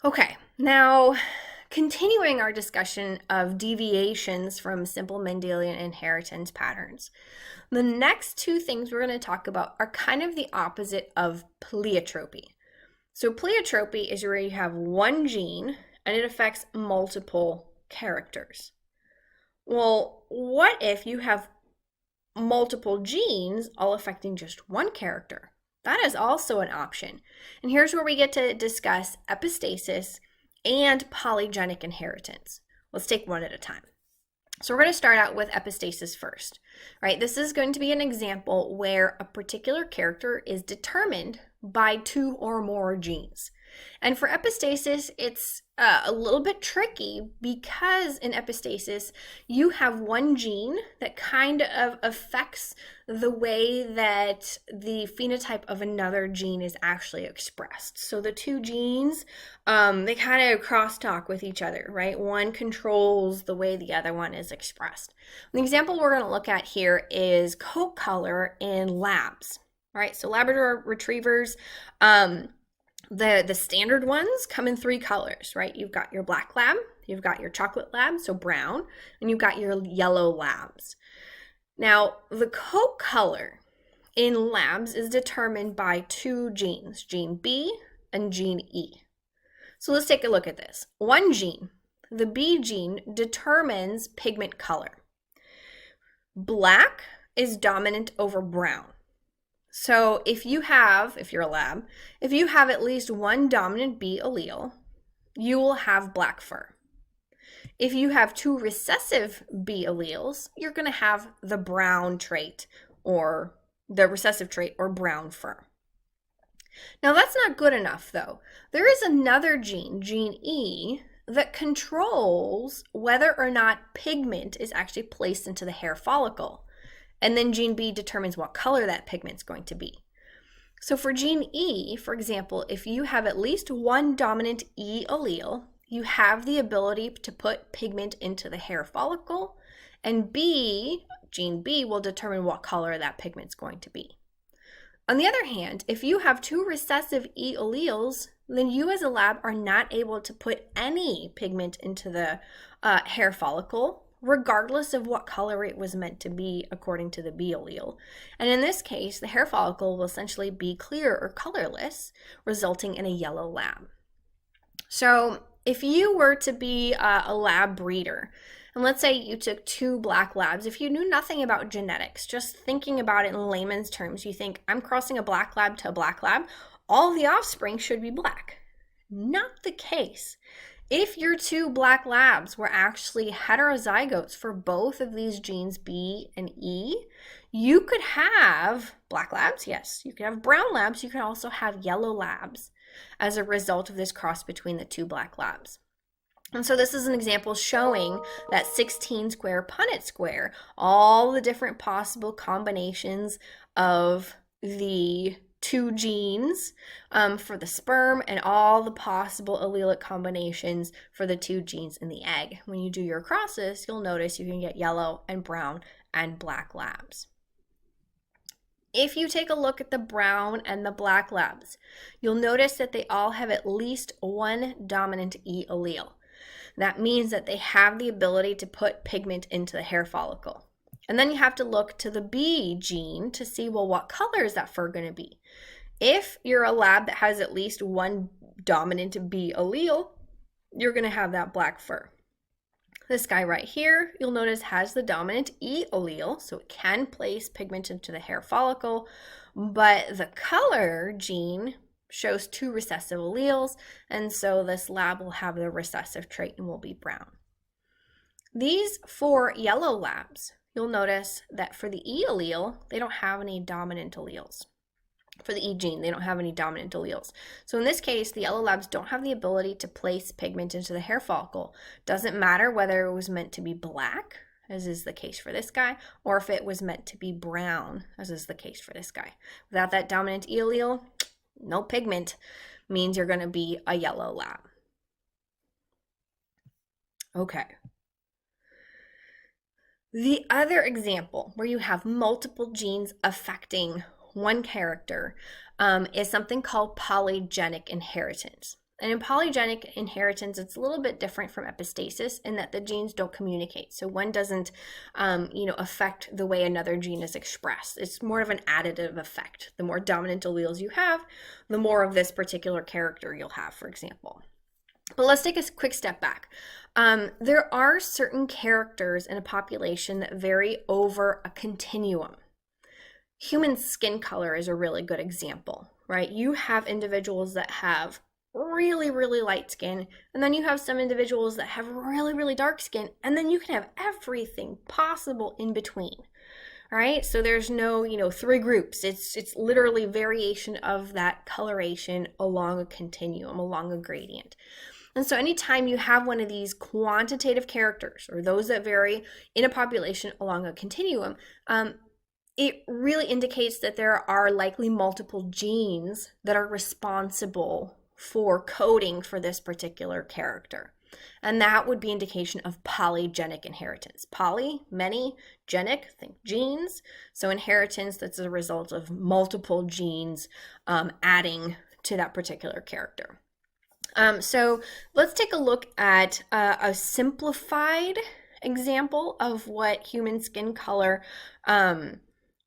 Okay, now continuing our discussion of deviations from simple Mendelian inheritance patterns. The next two things we're going to talk about are kind of the opposite of pleiotropy. So pleiotropy is where you have one gene and it affects multiple characters. Well, what if you have multiple genes all affecting just one character? That is also an option. And here's where we get to discuss epistasis and polygenic inheritance. Let's take one at a time. So we're going to start out with epistasis first, right? This is going to be an example where a particular character is determined by two or more genes. And for epistasis, it's a little bit tricky because in epistasis, you have one gene that kind of affects the way that the phenotype of another gene is actually expressed. So the two genes, they kind of crosstalk with each other, right? One controls the way the other one is expressed. The example we're going to look at here is coat color in labs, right? So Labrador retrievers, the standard ones come in three colors, right? You've got your black lab, you've got your chocolate lab, so brown, and you've got your yellow labs. Now, the coat color in labs is determined by two genes, gene B and gene E. So let's take a look at this. One gene, the B gene, determines pigment color. Black is dominant over brown. So if you're a lab, if you have at least one dominant B allele, you will have black fur. If you have two recessive B alleles, you're going to have the brown trait or the recessive trait or brown fur. Now that's not good enough though. There is another gene, gene E, that controls whether or not pigment is actually placed into the hair follicle. And then gene B determines what color that pigment's going to be. So for gene E, for example, if you have at least one dominant E allele, you have the ability to put pigment into the hair follicle, and gene B will determine what color that pigment's going to be. On the other hand, if you have two recessive E alleles, then you as a lab are not able to put any pigment into the hair follicle, regardless of what color it was meant to be according to the B allele. And in this case, the hair follicle will essentially be clear or colorless, resulting in a yellow lab. So if you were to be a lab breeder, and let's say you took two black labs, if you knew nothing about genetics, just thinking about it in layman's terms, you think, I'm crossing a black lab to a black lab, all the offspring should be black. Not the case. If your two black labs were actually heterozygotes for both of these genes B and E, you could have black labs, yes. You could have brown labs. You could also have yellow labs as a result of this cross between the two black labs. And so this is an example showing that 16 square Punnett square, all the different possible combinations of the two genes for the sperm and all the possible allelic combinations for the two genes in the egg. When you do your crosses, you'll notice you can get yellow and brown and black labs. If you take a look at the brown and the black labs, you'll notice that they all have at least one dominant E allele. That means that they have the ability to put pigment into the hair follicle. And then you have to look to the B gene to see, well, what color is that fur going to be? If you're a lab that has at least one dominant B allele, you're going to have that black fur. This guy right here, you'll notice, has the dominant E allele, so it can place pigment into the hair follicle, but the color gene shows two recessive alleles, and so this lab will have the recessive trait and will be brown. These four yellow labs, you'll notice that for the E allele, they don't have any dominant alleles. For the E gene, they don't have any dominant alleles. So in this case, the yellow labs don't have the ability to place pigment into the hair follicle. Doesn't matter whether it was meant to be black, as is the case for this guy, or if it was meant to be brown, as is the case for this guy. Without that dominant E allele, no pigment, means you're going to be a yellow lab. Okay. The other example where you have multiple genes affecting one character is something called polygenic inheritance. And in polygenic inheritance, it's a little bit different from epistasis in that the genes don't communicate. So one doesn't, affect the way another gene is expressed. It's more of an additive effect. The more dominant alleles you have, the more of this particular character you'll have, for example. But let's take a quick step back. There are certain characters in a population that vary over a continuum. Human skin color is a really good example, right? You have individuals that have really, really light skin, and then you have some individuals that have really, really dark skin, and then you can have everything possible in between. All right, so there's no, three groups. It's literally variation of that coloration along a continuum, along a gradient. And so anytime you have one of these quantitative characters, or those that vary in a population along a continuum, it really indicates that there are likely multiple genes that are responsible for coding for this particular character. And that would be indication of polygenic inheritance. Poly, many, genic, think genes. So inheritance that's a result of multiple genes adding to that particular character. So let's take a look at a simplified example of what human skin color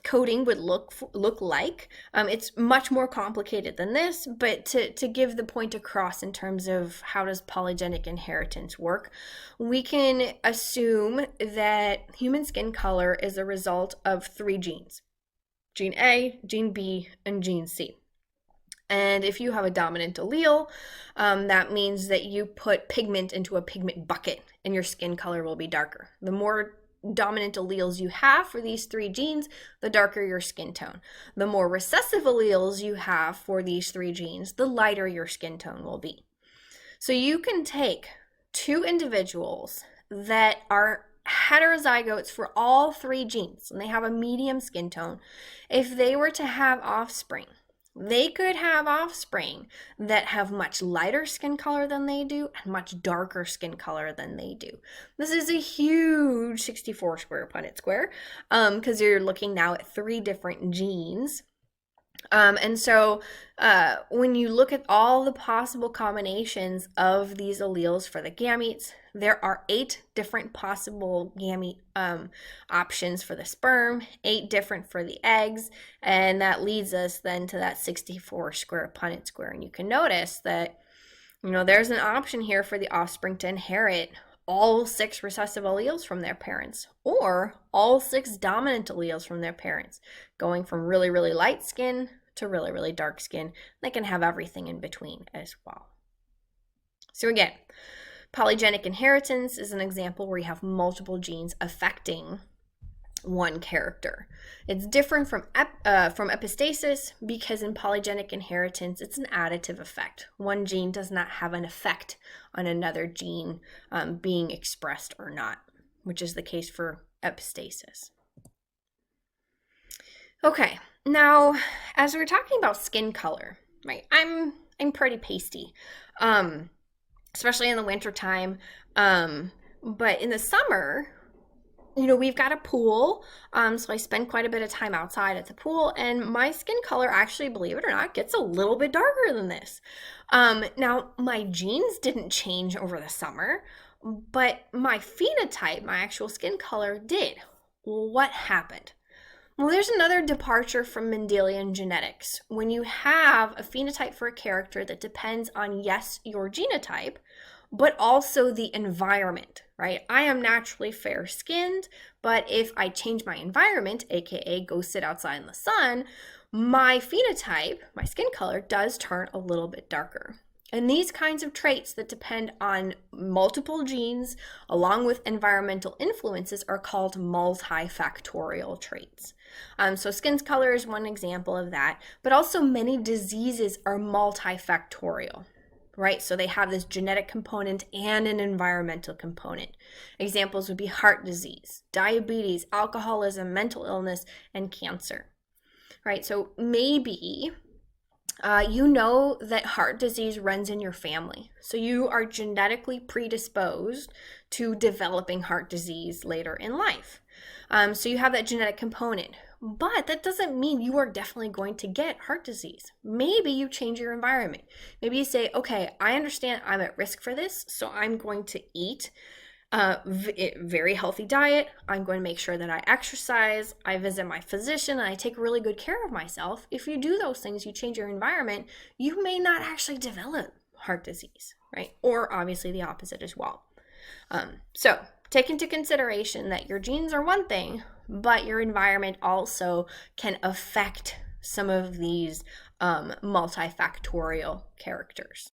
coding would look like. It's much more complicated than this, but to give the point across in terms of how does polygenic inheritance work, we can assume that human skin color is a result of three genes: gene A, gene B, and gene C. And if you have a dominant allele, that means that you put pigment into a pigment bucket and your skin color will be darker. The more dominant alleles you have for these three genes, the darker your skin tone. The more recessive alleles you have for these three genes, the lighter your skin tone will be. So you can take two individuals that are heterozygotes for all three genes, and they have a medium skin tone. If they were to have offspring, they could have offspring that have much lighter skin color than they do and much darker skin color than they do. This is a huge 64 square Punnett square because you're looking now at three different genes. And so when you look at all the possible combinations of these alleles for the gametes, there are 8 different possible gamete options for the sperm, 8 different for the eggs, and that leads us then to that 64 square Punnett square. And you can notice that, there's an option here for the offspring to inherit all 6 recessive alleles from their parents, or all 6 dominant alleles from their parents, going from really, really light skin to really, really dark skin. They can have everything in between as well. So again, polygenic inheritance is an example where you have multiple genes affecting one character. It's different from epistasis because in polygenic inheritance, it's an additive effect. One gene does not have an effect on another gene being expressed or not, which is the case for epistasis. Okay, now as we're talking about skin color, right? I'm pretty pasty, especially in the winter time. But in the summer, we've got a pool, so I spend quite a bit of time outside at the pool, and my skin color actually, believe it or not, gets a little bit darker than this. Now, my genes didn't change over the summer, but my phenotype, my actual skin color did. What happened? Well, there's another departure from Mendelian genetics. When you have a phenotype for a character that depends on, yes, your genotype, but also the environment, right? I am naturally fair-skinned, but if I change my environment, aka go sit outside in the sun, my phenotype, my skin color, does turn a little bit darker. And these kinds of traits that depend on multiple genes along with environmental influences are called multifactorial traits. So skin color is one example of that, but also many diseases are multifactorial, right? So they have this genetic component and an environmental component. Examples would be heart disease, diabetes, alcoholism, mental illness, and cancer, right? So maybe you know that heart disease runs in your family. So you are genetically predisposed to developing heart disease later in life. So you have that genetic component. but that doesn't mean you are definitely going to get heart disease. Maybe you change your environment. Maybe you say, okay, I understand I'm at risk for this, so I'm going to eat a very healthy diet. I'm going to make sure that I exercise, I visit my physician, and I take really good care of myself. If you do those things, you change your environment, you may not actually develop heart disease, right? Or obviously the opposite as well. So take into consideration that your genes are one thing, but your environment also can affect some of these multifactorial characters.